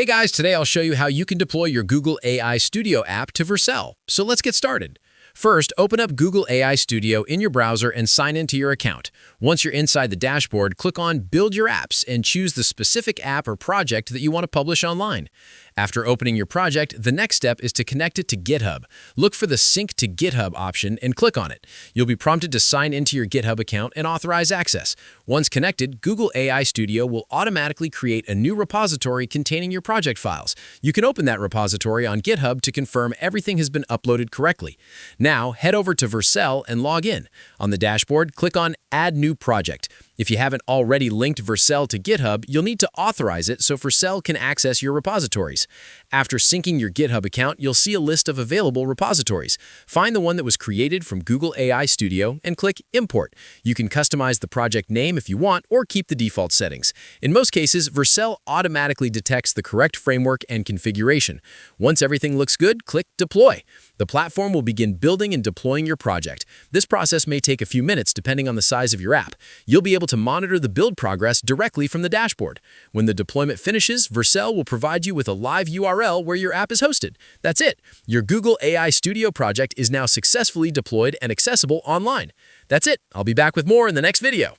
Hey guys, today I'll show you how you can deploy your Google AI Studio app to Vercel. So let's get started. First, open up Google AI Studio in your browser and sign into your account. Once you're inside the dashboard, click on Build Your Apps and choose the specific app or project that you want to publish online. After opening your project, the next step is to connect it to GitHub. Look for the Sync to GitHub option and click on it. You'll be prompted to sign into your GitHub account and authorize access. Once connected, Google AI Studio will automatically create a new repository containing your project files. You can open that repository on GitHub to confirm everything has been uploaded correctly. Now, head over to Vercel and log in. On the dashboard, click on Add New Project. If you haven't already linked Vercel to GitHub, you'll need to authorize it so Vercel can access your repositories. After syncing your GitHub account, you'll see a list of available repositories. Find the one that was created from Google AI Studio and click Import. You can customize the project name if you want or keep the default settings. In most cases, Vercel automatically detects the correct framework and configuration. Once everything looks good, click Deploy. The platform will begin building and deploying your project. This process may take a few minutes depending on the size of your app. You'll be able to monitor the build progress directly from the dashboard. When the deployment finishes, Vercel will provide you with a live URL where your app is hosted. That's it. Your Google AI Studio project is now successfully deployed and accessible online. That's it. I'll be back with more in the next video.